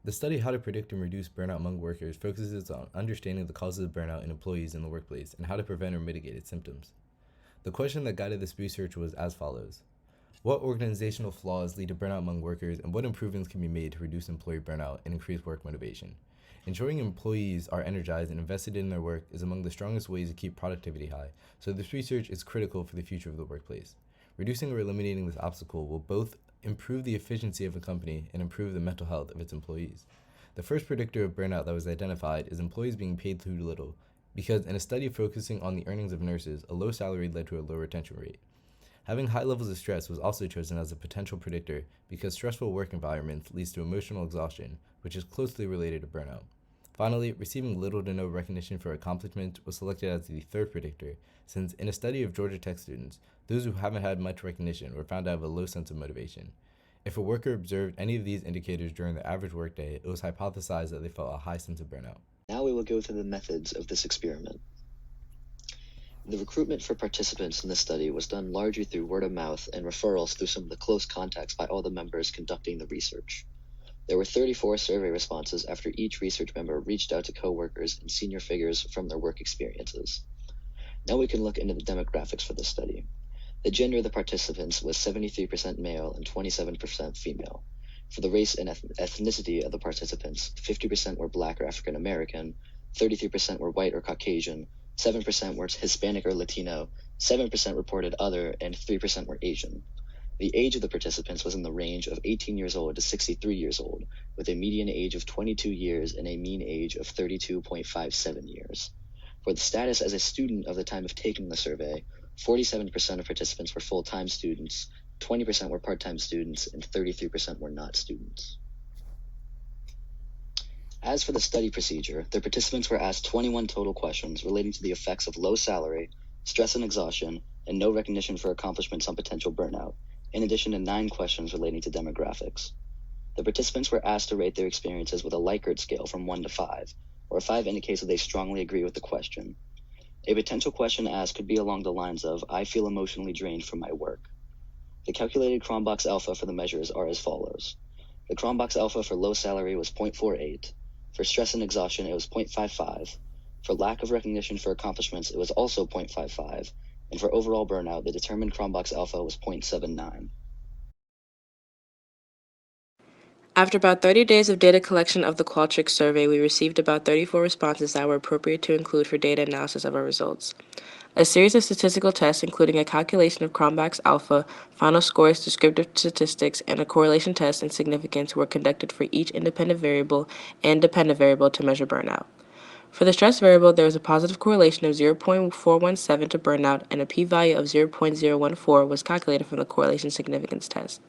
The study How to Predict and Reduce Burnout Among Workers focuses on understanding the causes of burnout in employees in the workplace and how to prevent or mitigate its symptoms. The question that guided this research was as follows: what organizational flaws lead to burnout among workers, and what improvements can be made to reduce employee burnout and increase work motivation? Ensuring employees are energized and invested in their work is among the strongest ways to keep productivity high, so this research is critical for the future of the workplace. Reducing or eliminating this obstacle will both improve the efficiency of a company and improve the mental health of its employees. The first predictor of burnout that was identified is employees being paid too little, because in a study focusing on the earnings of nurses, a low salary led to a low retention rate. Having high levels of stress was also chosen as a potential predictor because stressful work environments leads to emotional exhaustion, which is closely related to burnout. Finally, receiving little to no recognition for accomplishment was selected as the third predictor, since in a study of Georgia Tech students, those who haven't had much recognition were found to have a low sense of motivation. If a worker observed any of these indicators during the average workday, it was hypothesized that they felt a high sense of burnout. Now we will go through the methods of this experiment. The recruitment for participants in this study was done largely through word of mouth and referrals through some of the close contacts by all the members conducting the research. There were 34 survey responses after each research member reached out to coworkers and senior figures from their work experiences. Now we can look into the demographics for this study. The gender of the participants was 73% male and 27% female. For the race and ethnicity of the participants, 50% were Black or African American, 33% were white or Caucasian, 7% were Hispanic or Latino, 7% reported other, and 3% were Asian. The age of the participants was in the range of 18 years old to 63 years old, with a median age of 22 years and a mean age of 32.57 years. For the status as a student of the time of taking the survey, 47% of participants were full-time students, 20% were part-time students, and 33% were not students. As for the study procedure, the participants were asked 21 total questions relating to the effects of low salary, stress and exhaustion, and no recognition for accomplishments on potential burnout, in addition to 9 questions relating to demographics. The participants were asked to rate their experiences with a Likert scale from 1 to 5, where 5 indicates that they strongly agree with the question. A potential question asked could be along the lines of, I feel emotionally drained from my work. The calculated Cronbach's alpha for the measures are as follows. The Cronbach's alpha for low salary was 0.48. For stress and exhaustion, it was 0.55. For lack of recognition for accomplishments, it was also 0.55. And for overall burnout, the determined Cronbach's alpha was 0.79. After about 30 days of data collection of the Qualtrics survey, we received about 34 responses that were appropriate to include for data analysis of our results. A series of statistical tests, including a calculation of Cronbach's alpha, final scores, descriptive statistics, and a correlation test and significance, were conducted for each independent variable and dependent variable to measure burnout. For the stress variable, there was a positive correlation of 0.417 to burnout, and a p-value of 0.014 was calculated from the correlation significance test.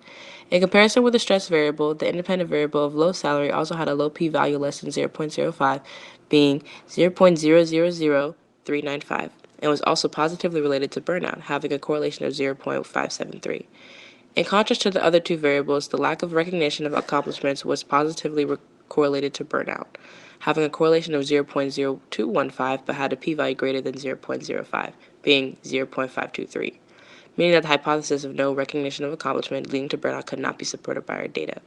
In comparison with the stress variable, the independent variable of low salary also had a low p-value less than 0.05, being 0.000395, and was also positively related to burnout, having a correlation of 0.573. In contrast to the other two variables, the lack of recognition of accomplishments was positively correlated to burnout, having a correlation of 0.0215 but had a p-value greater than 0.05, being 0.523, meaning that the hypothesis of no recognition of accomplishment leading to burnout could not be supported by our data.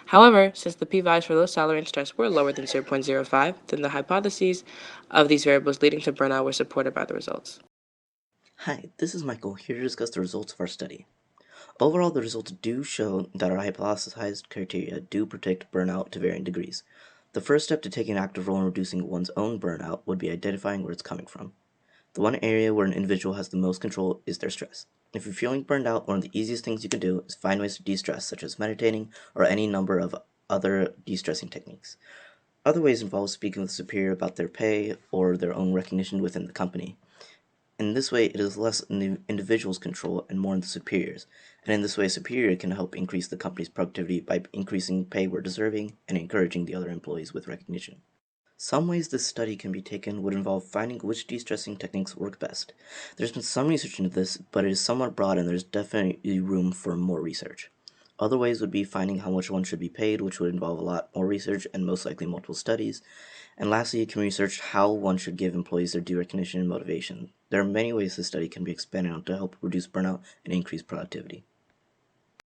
However, since the p-values for low salary and stress were lower than 0.05, then the hypotheses of these variables leading to burnout were supported by the results. Hi, this is Michael, here to discuss the results of our study. Overall, the results do show that our hypothesized criteria do predict burnout to varying degrees. The first step to taking an active role in reducing one's own burnout would be identifying where it's coming from. The one area where an individual has the most control is their stress. If you're feeling burned out, one of the easiest things you can do is find ways to de-stress, such as meditating or any number of other de-stressing techniques. Other ways involve speaking with a superior about their pay or their own recognition within the company. In this way, it is less in the individual's control and more in the superior's, and in this way, a superior can help increase the company's productivity by increasing pay where deserving and encouraging the other employees with recognition. Some ways this study can be taken would involve finding which de-stressing techniques work best. There's been some research into this, but it is somewhat broad and there's definitely room for more research. Other ways would be finding how much one should be paid, which would involve a lot more research and most likely multiple studies. And lastly, you can research how one should give employees their due recognition and motivation. There are many ways this study can be expanded on to help reduce burnout and increase productivity.